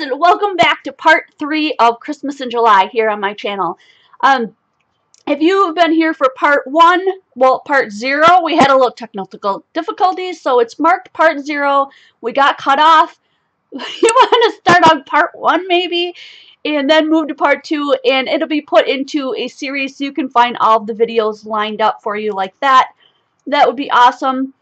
and welcome back to part 3 of Christmas in July here on my channel. If you've been here for part 1, well, part 0, we had a little technical difficulties, so it's marked part 0. We got cut off. You want to start on part 1 maybe, and then move to part 2, and it'll be put into a series so you can find all of the videos lined up for you like that. That would be awesome.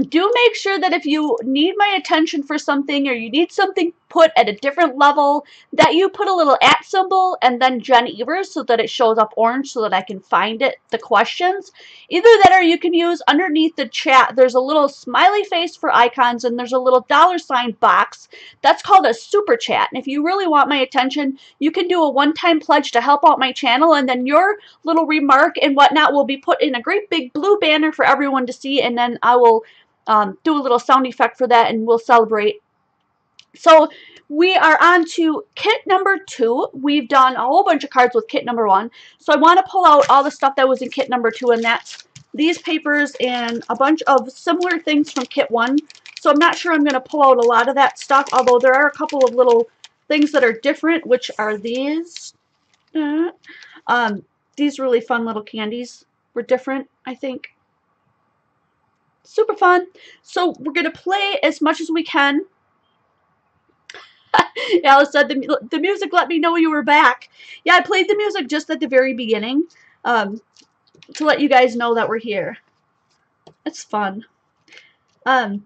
Do make sure that if you need my attention for something or you need something put at a different level, that you put a little @ symbol and then Jen Evers so that it shows up orange so that I can find it, the questions. Either that or you can use underneath the chat, there's a little smiley face for icons and there's a little $ box. That's called a super chat. And if you really want my attention, you can do a one-time pledge to help out my channel, and then your little remark and whatnot will be put in a great big blue banner for everyone to see, and then I will do a little sound effect for that and we'll celebrate. So we are on to kit number 2. We've done a whole bunch of cards with kit number 1. So I want to pull out all the stuff that was in kit number 2, and that's these papers and a bunch of similar things from kit 1. So I'm not sure I'm going to pull out a lot of that stuff, although there are a couple of little things that are different, which are these. These really fun little candies were different, I think. Super fun. So we're going to play as much as we can. Alice said the music let me know you were back. Yeah, I played the music just at the very beginning to let you guys know that we're here. It's fun. Try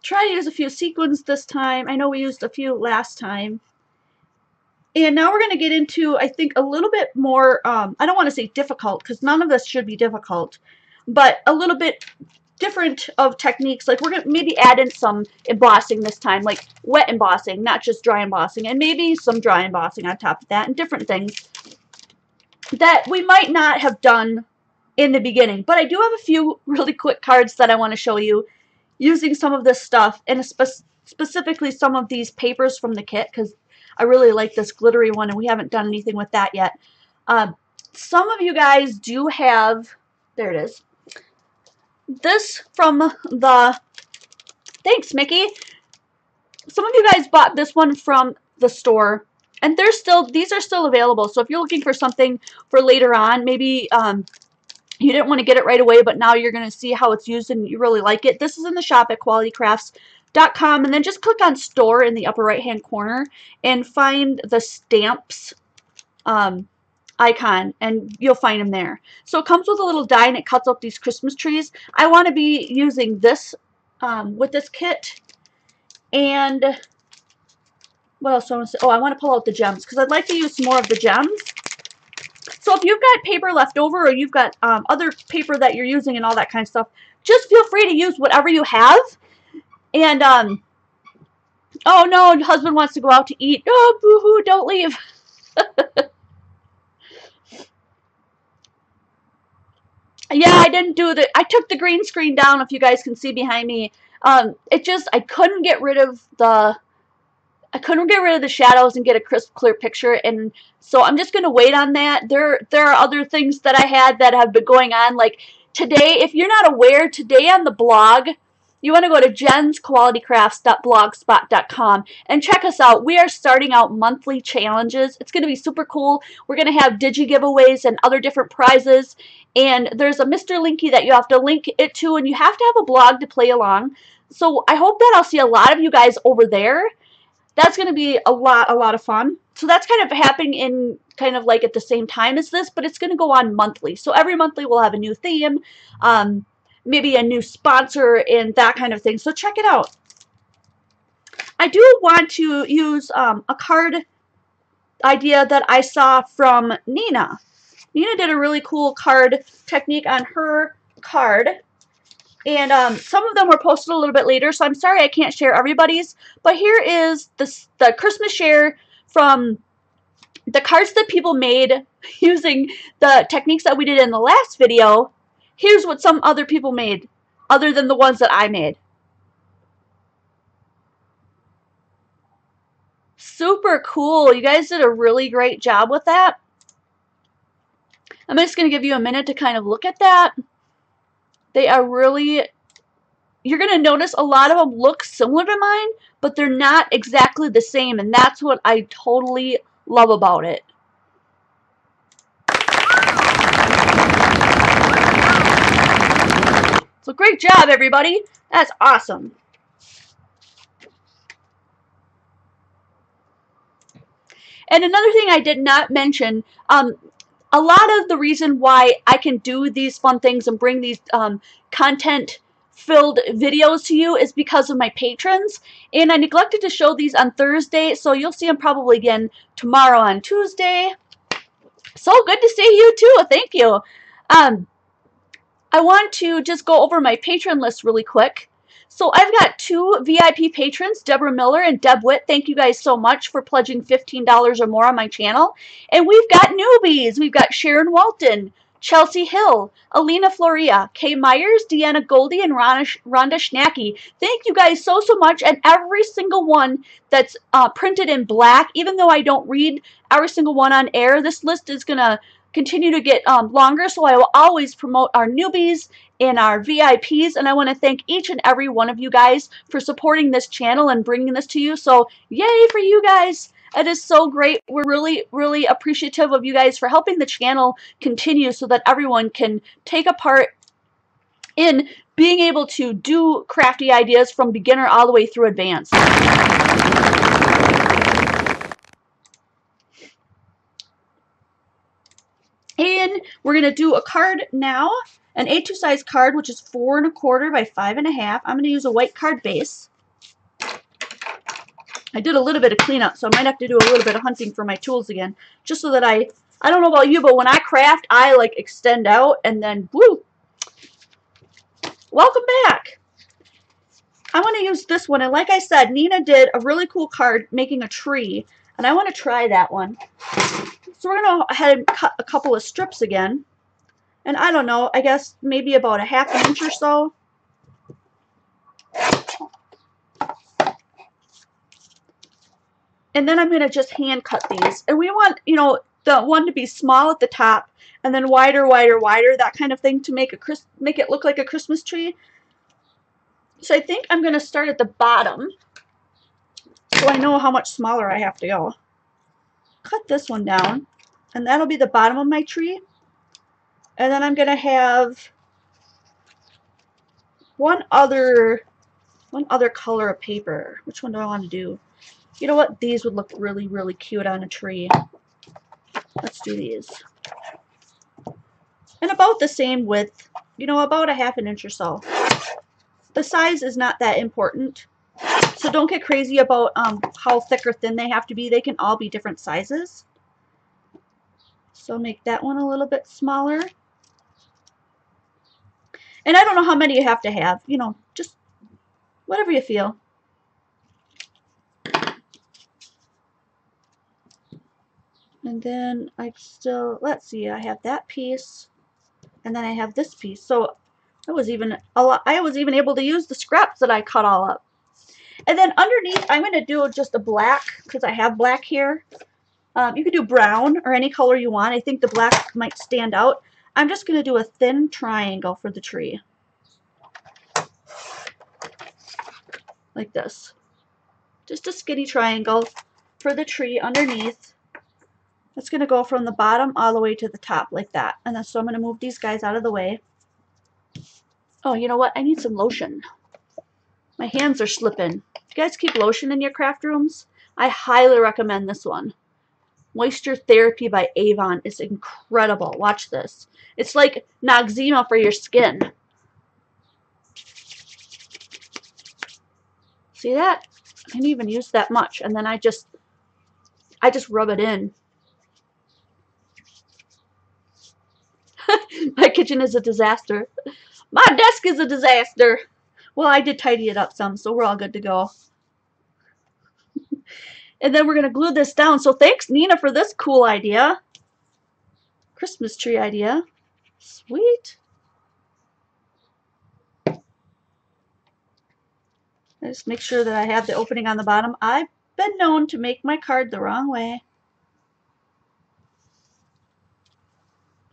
to use a few sequins this time. I know we used a few last time. And now we're going to get into, I think, a little bit more, I don't want to say difficult, because none of this should be difficult, but a little bit different of techniques. Like we're going to maybe add in some embossing this time, like wet embossing, not just dry embossing, and maybe some dry embossing on top of that, and different things that we might not have done in the beginning. But I do have a few really quick cards that I want to show you using some of this stuff, and specifically some of these papers from the kit, because I really like this glittery one, and we haven't done anything with that yet. Some of you guys do have, there it is, this from the, thanks Mickey, some of you guys bought this one from the store, and these are still available. So if you're looking for something for later on, maybe you didn't want to get it right away, but now you're going to see how it's used and you really like it. This is in the shop at qualitycrafts.com, and then just click on store in the upper right hand corner and find the stamps icon, and you'll find them there. So it comes with a little die and it cuts out these Christmas trees. I want to be using this with this kit. And what else do I want to say? Oh, I want to pull out the gems because I'd like to use more of the gems. So if you've got paper left over, or you've got other paper that you're using and all that kind of stuff, just feel free to use whatever you have. And oh no, husband wants to go out to eat. Oh, boo-hoo, don't leave. Yeah, I didn't do I took the green screen down, if you guys can see behind me. I couldn't get rid of the shadows and get a crisp, clear picture, and so I'm just gonna wait on that. There are other things that I had that have been going on, like today. If you're not aware, today on the blog, you want to go to jensqualitycrafts.blogspot.com and check us out. We are starting out monthly challenges. It's going to be super cool. We're going to have digi giveaways and other different prizes. And there's a Mr. Linky that you have to link it to, and you have to have a blog to play along. So I hope that I'll see a lot of you guys over there. That's going to be a lot of fun. So that's kind of happening in kind of like at the same time as this, but it's going to go on monthly. So every monthly we'll have a new theme. Maybe a new sponsor and that kind of thing. So check it out. I do want to use a card idea that I saw from Nina. Nina did a really cool card technique on her card. And some of them were posted a little bit later, so I'm sorry I can't share everybody's. But here is the Christmas share from the cards that people made using the techniques that we did in the last video. Here's what some other people made, other than the ones that I made. Super cool. You guys did a really great job with that. I'm just going to give you a minute to kind of look at that. They are really, you're going to notice a lot of them look similar to mine, but they're not exactly the same, and that's what I totally love about it. So great job, everybody. That's awesome. And another thing I did not mention, a lot of the reason why I can do these fun things and bring these content-filled videos to you is because of my patrons. And I neglected to show these on Thursday, so you'll see them probably again tomorrow on Tuesday. So good to see you too. Thank you. I want to just go over my patron list really quick. So I've got 2 VIP patrons, Deborah Miller and Deb Witt. Thank you guys so much for pledging $15 or more on my channel. And we've got newbies. We've got Sharon Walton, Chelsea Hill, Alina Floria, Kay Myers, Deanna Goldie, and Rhonda Schnacky. Thank you guys so much. And every single one that's printed in black, even though I don't read every single one on air, this list is going to continue to get longer, so I will always promote our newbies and our VIPs, and I want to thank each and every one of you guys for supporting this channel and bringing this to you. So yay for you guys. It is so great. We're really appreciative of you guys for helping the channel continue so that everyone can take a part in being able to do crafty ideas from beginner all the way through advanced. And we're going to do a card now, an A2 size card, which is 4 1/4 by 5 1/2. I'm going to use a white card base. I did a little bit of cleanup, so I might have to do a little bit of hunting for my tools again, just so that I don't know about you, but when I craft, I like extend out and then woo. Welcome back. I want to use this one, and like I said, Nina did a really cool card making a tree, and I want to try that one. So we're going to go ahead and cut a couple of strips again. And I don't know, I guess maybe about a 1/2 inch or so. And then I'm going to just hand cut these. And we want, you know, the one to be small at the top and then wider, that kind of thing to make it look like a Christmas tree. So I think I'm going to start at the bottom so I know how much smaller I have to go. Cut this one down, and that'll be the bottom of my tree. And then I'm going to have one other color of paper. Which one do I want to do? You know what? These would look really cute on a tree. Let's do these. And about the same width, you know, about a 1/2 inch or so. The size is not that important, so don't get crazy about how thick or thin they have to be. They can all be different sizes. So make that one a little bit smaller. And I don't know how many you have to have, you know, just whatever you feel. And then let's see, I have that piece, and then I have this piece. So I was even able to use the scraps that I cut all up. And then underneath, I'm going to do just a black, because I have black here. You could do brown or any color you want. I think the black might stand out. I'm just going to do a thin triangle for the tree. Like this. Just a skinny triangle for the tree underneath. It's going to go from the bottom all the way to the top like that. And then, so I'm going to move these guys out of the way. Oh, you know what? I need some lotion. My hands are slipping. You guys keep lotion in your craft rooms? I highly recommend this one. Moisture Therapy by Avon is incredible. Watch this. It's like Noxzema for your skin. See that? I didn't even use that much. And then I just rub it in. My kitchen is a disaster. My desk is a disaster. Well, I did tidy it up some, so we're all good to go. And then we're going to glue this down. So thanks, Nina, for this cool idea. Christmas tree idea. Sweet. I just make sure that I have the opening on the bottom. I've been known to make my card the wrong way.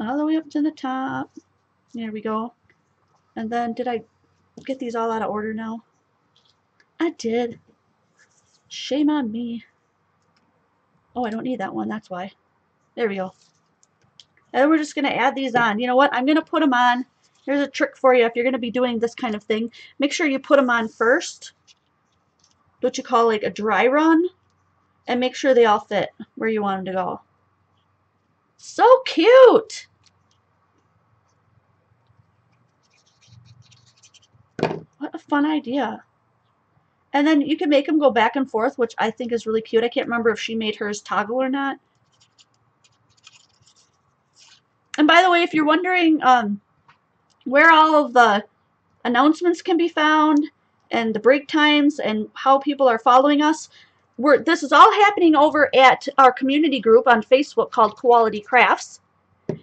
All the way up to the top. There we go. And then, did I get these all out of order now? I did. Shame on me. Oh, I don't need that one. That's why. There we go. And then we're just going to add these on. You know what? I'm going to put them on. Here's a trick for you if you're going to be doing this kind of thing. Make sure you put them on first. What you call like a dry run. And make sure they all fit where you want them to go. So cute! What a fun idea. And then you can make them go back and forth, which I think is really cute. I can't remember if she made hers toggle or not. And by the way, if you're wondering where all of the announcements can be found and the break times and how people are following us, this is all happening over at our community group on Facebook called Quality Crafts.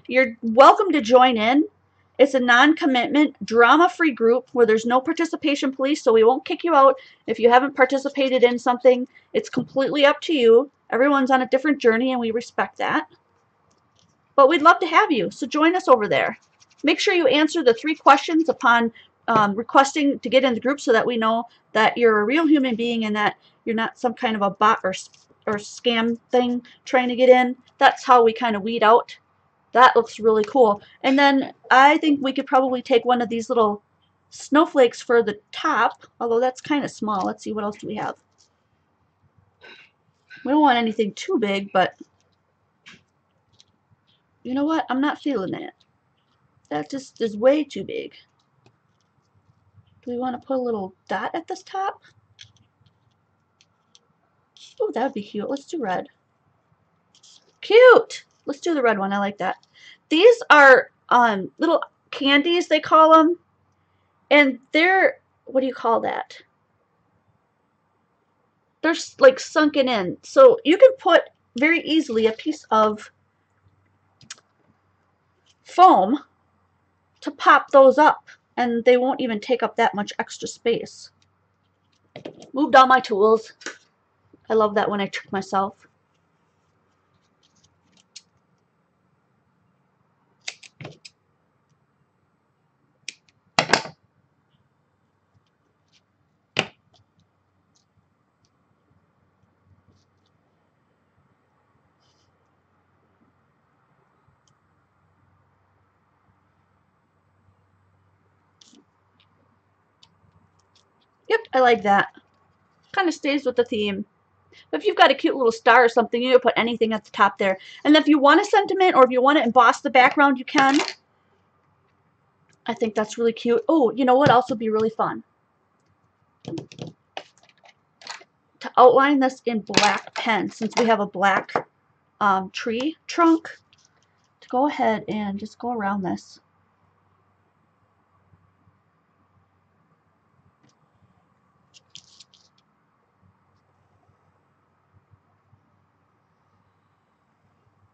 You're welcome to join in. It's a non-commitment, drama-free group where there's no participation police, so we won't kick you out if you haven't participated in something. It's completely up to you. Everyone's on a different journey, and we respect that. But we'd love to have you, so join us over there. Make sure you answer the 3 questions upon requesting to get in the group so that we know that you're a real human being and that you're not some kind of a bot or scam thing trying to get in. That's how we kind of weed out. That looks really cool. And then I think we could probably take one of these little snowflakes for the top, although that's kind of small. Let's see, what else do we have? We don't want anything too big, but you know what? I'm not feeling that. That just is way too big. Do we want to put a little dot at this top? Oh, that would be cute. Let's do red. Cute! Let's do the red one. I like that. These are little candies, they call them. And they're, what do you call that? They're like sunken in. So you can put very easily a piece of foam to pop those up. And they won't even take up that much extra space. Moved all my tools. I love that when I trick myself. Yep, I like that. Kind of stays with the theme. If you've got a cute little star or something, you can put anything at the top there. And if you want a sentiment or if you want to emboss the background, you can. I think that's really cute. Oh, you know what else would be really fun? To outline this in black pen, since we have a black tree trunk, to go ahead and just go around this.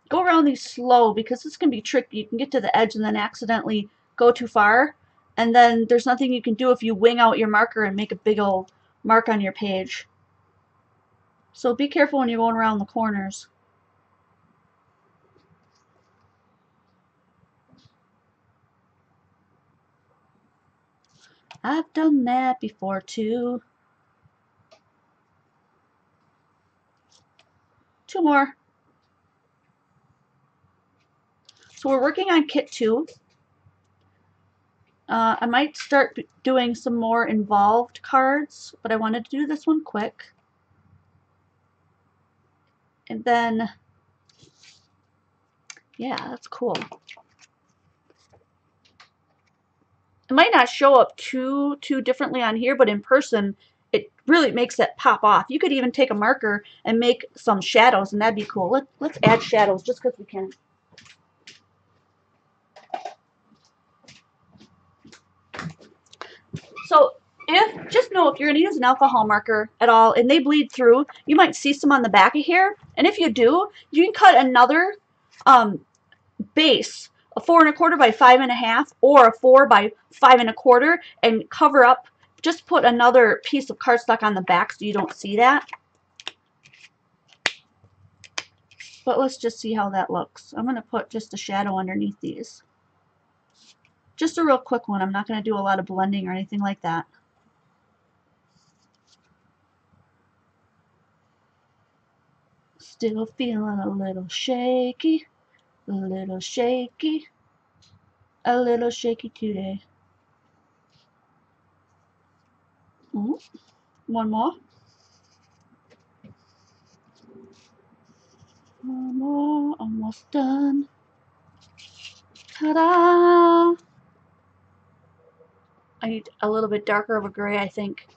Go around these slow because this can be tricky. You can get to the edge and then accidentally go too far. And then there's nothing you can do if you wing out your marker and make a big old mark on your page. So be careful when you're going around the corners. I've done that before too. 2 more. So we're working on kit 2. I might start doing some more involved cards, but I wanted to do this one quick. And then, yeah, that's cool. It might not show up too differently on here, but in person, it really makes it pop off. You could even take a marker and make some shadows, and that'd be cool. Let's add shadows just because we can. So just know if you're going to use an alcohol marker at all and they bleed through, you might see some on the back of here. And if you do, you can cut another base, a 4 1/4 by 5 1/2 or a 4 by 5 1/4, and cover up. Just put another piece of cardstock on the back so you don't see that. But let's just see how that looks. I'm going to put just a shadow underneath these. Just a real quick one. I'm not going to do a lot of blending or anything like that. Still feeling a little shaky, a little shaky, a little shaky today. Ooh, one more. One more, almost done. Ta-da! I need a little bit darker of a gray, I think.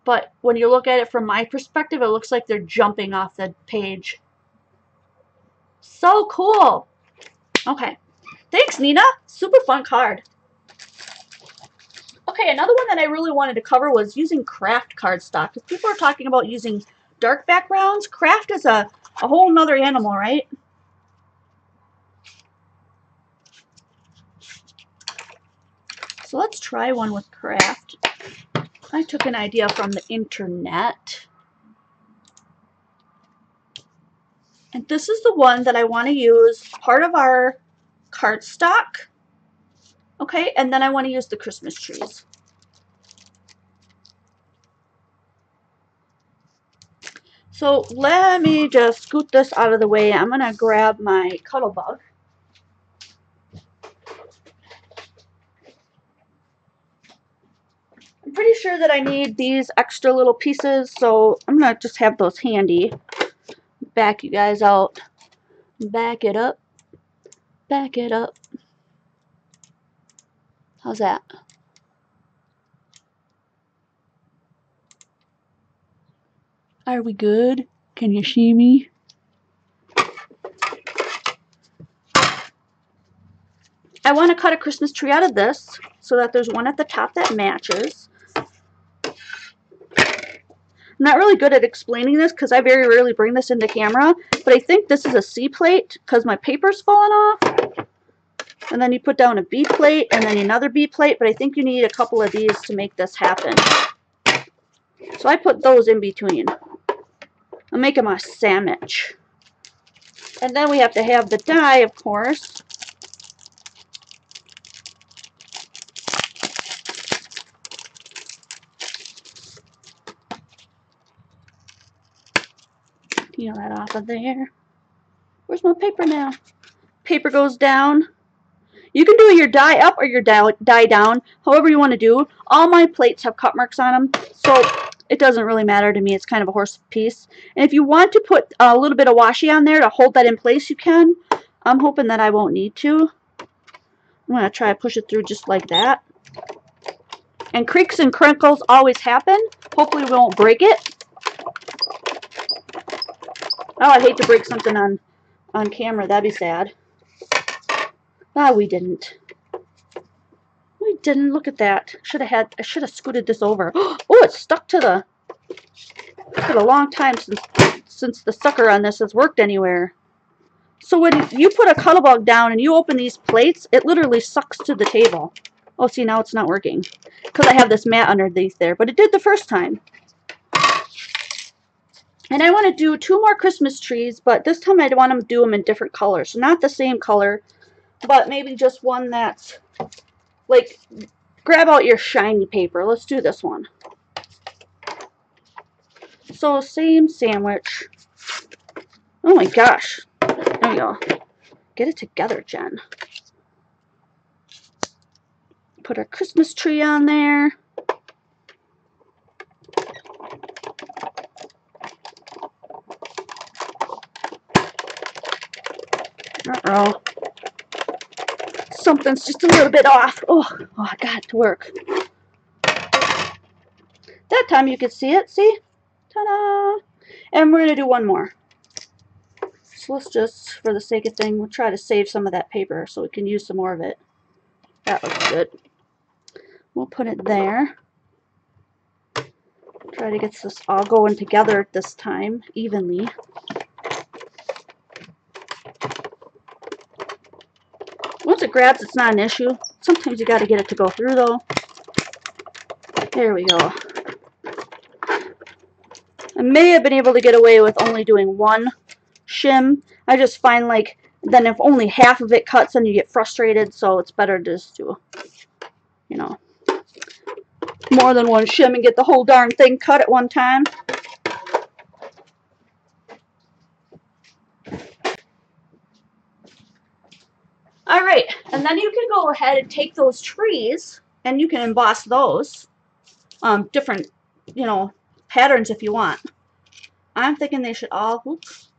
But when you look at it from my perspective, it looks like they're jumping off the page. So cool! Okay. Thanks, Nina. Super fun card. Okay, another one that I really wanted to cover was using craft cardstock. Because people are talking about using dark backgrounds. Craft is a whole nother animal, right? So let's try one with craft. I took an idea from the internet. And this is the one that I want to use part of our cardstock. Okay, and then I want to use the Christmas trees. So let me just scoot this out of the way. I'm going to grab my cuddle bug. I'm pretty sure that I need these extra little pieces, so I'm going to just have those handy. Back you guys out. Back it up. Back it up. How's that? Are we good? Can you see me? I want to cut a Christmas tree out of this so that there's one at the top that matches. I'm not really good at explaining this because I very rarely bring this into camera, but I think this is a C plate because my paper's falling off. And then you put down a B plate and then another B plate, but I think you need a couple of these to make this happen. So I put those in between. I'm making my sandwich. And then we have to have the die, of course. Peel that off of there. Where's my paper now? Paper goes down. You can do your die up or your die down, however you want to do. All my plates have cut marks on them, so it doesn't really matter to me. It's kind of a horse piece. And if you want to put a little bit of washi on there to hold that in place, you can. I'm hoping that I won't need to. I'm going to try to push it through just like that. And creaks and crinkles always happen. Hopefully we won't break it. Oh, I'd hate to break something on camera. That'd be sad. Ah, we didn't. We didn't. Look at that. I should have scooted this over. Oh, it's stuck to the. It's been a long time since the sucker on this has worked anywhere. So when you put a cuddle bug down and you open these plates, it literally sucks to the table. Oh, see, now it's not working because I have this mat underneath there, but it did the first time. And I want to do 2 more Christmas trees, but this time I want to do them in different colors. So not the same color, but maybe just one that's like, grab out your shiny paper. Let's do this one. So same sandwich. Oh my gosh. There we go. Get it together, Jen. Put our Christmas tree on there. Uh-oh. Something's just a little bit off. Oh, I got it to work. That time you could see it. See? Ta-da! And we're going to do one more. So let's just, for the sake of thing, we'll try to save some of that paper so we can use some more of it. That looks good. We'll put it there. Try to get this all going together this time, evenly. Once it grabs, it's not an issue. Sometimes you got to get it to go through, though. There we go. I may have been able to get away with only doing one shim. I just find, like, then if only half of it cuts, then you get frustrated, so it's better to just do, you know, more than one shim and get the whole darn thing cut at one time. right, and then you can go ahead and take those trees and you can emboss those different, you know, patterns if you want. I'm thinking they should all, oops,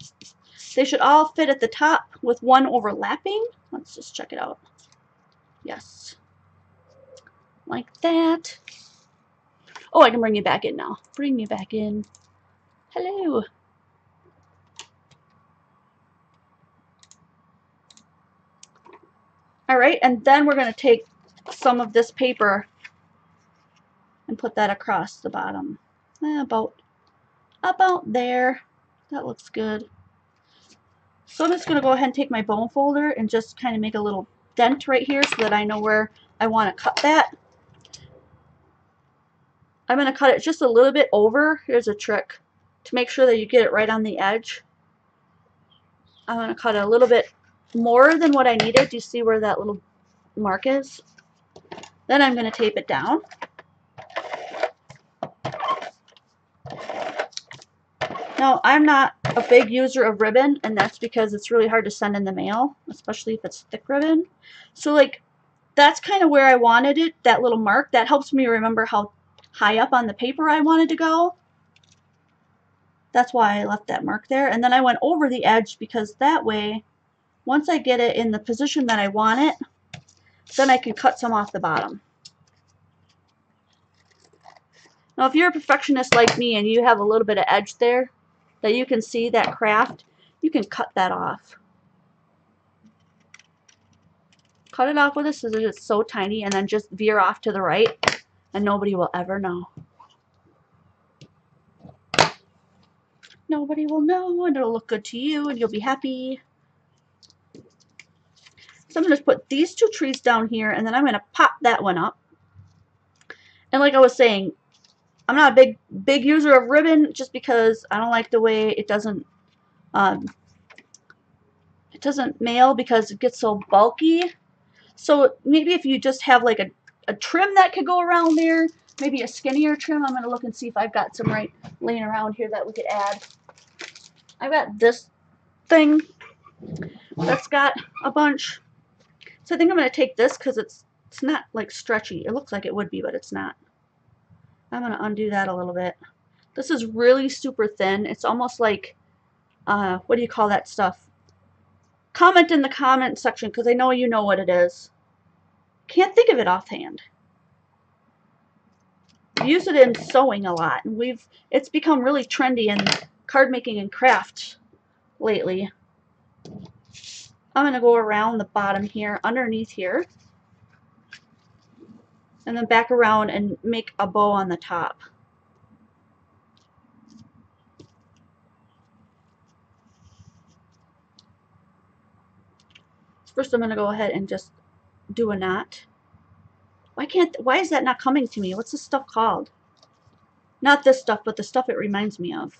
they should all fit at the top with one overlapping. Let's just check it out. Yes, like that. Oh, I can bring you back in now. Bring you back in. Hello. All right, and then we're going to take some of this paper and put that across the bottom. About there. That looks good. So I'm just going to go ahead and take my bone folder and just kind of make a little dent right here so that I know where I want to cut that. I'm going to cut it just a little bit over. Here's a trick to make sure that you get it right on the edge. I'm going to cut it a little bit more than what I needed. Do you see where that little mark is? Then I'm going to tape it down. Now, I'm not a big user of ribbon, and that's because it's really hard to send in the mail, especially if it's thick ribbon. So, like, that's kind of where I wanted it, that little mark. That helps me remember how high up on the paper I wanted to go. That's why I left that mark there. And then I went over the edge because that way, once I get it in the position that I want it, then I can cut some off the bottom. Now, if you're a perfectionist like me and you have a little bit of edge there that you can see that craft, you can cut that off. Cut it off with a scissors. It's so tiny, and then just veer off to the right, and nobody will ever know. Nobody will know, and it'll look good to you, and you'll be happy. So I'm going to put these two trees down here, and then I'm going to pop that one up. And like I was saying, I'm not a big user of ribbon just because I don't like the way it doesn't mail because it gets so bulky. So maybe if you just have like a trim that could go around there, maybe a skinnier trim. I'm going to look and see if I've got some laying around here that we could add. I've got this thing that's got a bunch. So I think I'm going to take this because it's not like stretchy. It looks like it would be, but it's not. I'm going to undo that a little bit. This is really super thin. It's almost like, what do you call that stuff? Comment in the comment section because I know you know what it is. Can't think of it offhand. We use it in sewing a lot, and it's become really trendy in card making and craft lately. I'm going to go around the bottom here, underneath here, and then back around and make a bow on the top. First I'm going to go ahead and just do a knot. Why is that not coming to me? What's this stuff called? Not this stuff, but the stuff it reminds me of.